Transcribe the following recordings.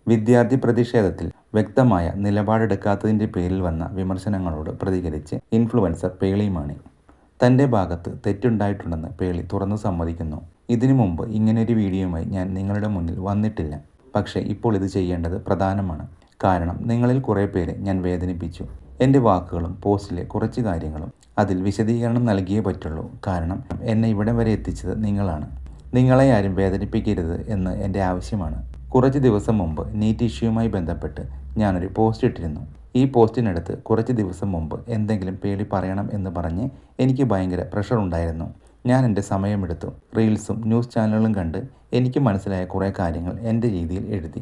വിദ്യാർത്ഥി പ്രതിഷേധത്തിൽ വ്യക്തമായ നിലപാടെടുക്കാത്തതിൻ്റെ പേരിൽ വന്ന വിമർശനങ്ങളോട് പ്രതികരിച്ച് ഇൻഫ്ലുവൻസർ പേളി മാണി. തൻ്റെ ഭാഗത്ത് തെറ്റുണ്ടായിട്ടുണ്ടെന്ന് പേളി തുറന്നു സമ്മതിക്കുന്നു. ഇതിനു മുമ്പ് ഇങ്ങനെയൊരു വീഡിയോയുമായി ഞാൻ നിങ്ങളുടെ മുന്നിൽ വന്നിട്ടില്ല. പക്ഷേ ഇപ്പോൾ ഇത് ചെയ്യേണ്ടത് പ്രധാനമാണ്. കാരണം നിങ്ങളിൽ കുറേ പേരെ ഞാൻ വേദനിപ്പിച്ചു. എൻ്റെ വാക്കുകളും പോസ്റ്റിലെ കുറച്ച് കാര്യങ്ങളും അതിൽ വിശദീകരണം നൽകിയേ പറ്റുള്ളൂ. കാരണം എന്നെ ഇവിടം വരെ എത്തിച്ചത് നിങ്ങളാണ്. നിങ്ങളെ ആരും വേദനിപ്പിക്കരുത് എന്ന് എൻ്റെ ആവശ്യമാണ്. കുറച്ച് ദിവസം മുമ്പ് നീറ്റ് ഇഷ്യൂവുമായി ബന്ധപ്പെട്ട് ഞാനൊരു പോസ്റ്റ് ഇട്ടിരുന്നു. ഈ പോസ്റ്റിനടുത്ത് കുറച്ച് ദിവസം മുമ്പ് എന്തെങ്കിലും പേളി പറയണം എന്ന് പറഞ്ഞ് എനിക്ക് ഭയങ്കര പ്രഷർ ഉണ്ടായിരുന്നു. ഞാൻ എൻ്റെ സമയമെടുത്തു. റീൽസും ന്യൂസ് ചാനലുകളും കണ്ട് എനിക്ക് മനസ്സിലായ കുറേ കാര്യങ്ങൾ എൻ്റെ രീതിയിൽ എഴുതി.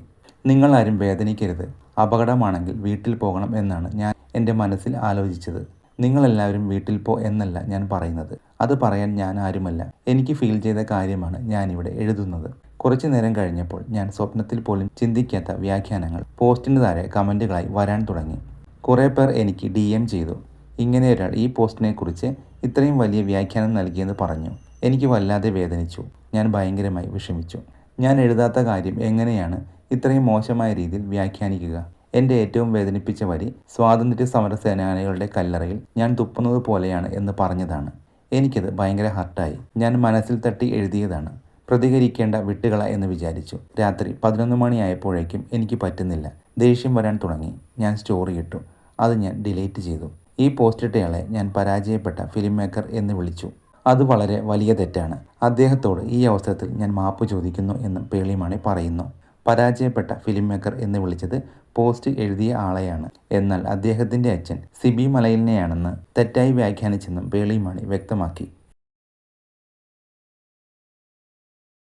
നിങ്ങളാരും വേദനിക്കരുത്, അപകടമാണെങ്കിൽ വീട്ടിൽ പോകണം എന്നാണ് ഞാൻ എൻ്റെ മനസ്സിൽ ആലോചിച്ചത്. നിങ്ങളെല്ലാവരും വീട്ടിൽ പോ എന്നല്ല ഞാൻ പറയുന്നത്. അത് പറയാൻ ഞാൻ ആരുമല്ല. എനിക്ക് ഫീൽ ചെയ്ത കാര്യമാണ് ഞാനിവിടെ എഴുതുന്നത്. കുറച്ചു നേരം കഴിഞ്ഞപ്പോൾ ഞാൻ സ്വപ്നത്തിൽ പോലും ചിന്തിക്കാത്ത വ്യാഖ്യാനങ്ങൾ പോസ്റ്റിന് താഴെ കമൻറ്റുകളായി വരാൻ തുടങ്ങി. കുറേ പേർ എനിക്ക് DM ചെയ്തു. ഇങ്ങനെ ഒരാൾ ഈ പോസ്റ്റിനെക്കുറിച്ച് ഇത്രയും വലിയ വ്യാഖ്യാനം നൽകിയെന്ന് പറഞ്ഞു. എനിക്ക് വല്ലാതെ വേദനിച്ചു. ഞാൻ ഭയങ്കരമായി വിഷമിച്ചു. ഞാൻ എഴുതാത്ത കാര്യം എങ്ങനെയാണ് ഇത്രയും മോശമായ രീതിയിൽ വ്യാഖ്യാനിക്കുക? എൻ്റെ ഏറ്റവും വേദനിപ്പിച്ച വരി സ്വാതന്ത്ര്യ സമര സേനാനികളുടെ കല്ലറയിൽ ഞാൻ തുപ്പുന്നത് പോലെയാണ് എന്ന് പറഞ്ഞതാണ്. എനിക്കത് ഭയങ്കര ഹർട്ടായി. ഞാൻ മനസ്സിൽ തട്ടി എഴുതിയതാണ്. പ്രതികരിക്കേണ്ട വിട്ടുകള എന്ന് വിചാരിച്ചു. രാത്രി 11 മണിയായപ്പോഴേക്കും എനിക്ക് പറ്റുന്നില്ല. ദേഷ്യം വരാൻ തുടങ്ങി. ഞാൻ സ്റ്റോറി ഇട്ടു. അത് ഞാൻ ഡിലീറ്റ് ചെയ്തു. ഈ പോസ്റ്റിട്ടയാളെ ഞാൻ പരാജയപ്പെട്ട ഫിലിം മേക്കർ എന്ന് വിളിച്ചു. അത് വളരെ വലിയ തെറ്റാണ്. അദ്ദേഹത്തോട് ഈ അവസരത്തിൽ ഞാൻ മാപ്പ് ചോദിക്കുന്നു എന്നും പേളി മാണി പറയുന്നു. പരാജയപ്പെട്ട ഫിലിം മേക്കർ എന്ന് വിളിച്ചത് പോസ്റ്റ് എഴുതിയ ആളെയാണ്. എന്നാൽ അദ്ദേഹത്തിൻ്റെ അച്ഛൻ സിബി മലയിലിനെയാണെന്ന് തെറ്റായി വ്യാഖ്യാനിച്ചെന്നും പേളി മാണി വ്യക്തമാക്കി.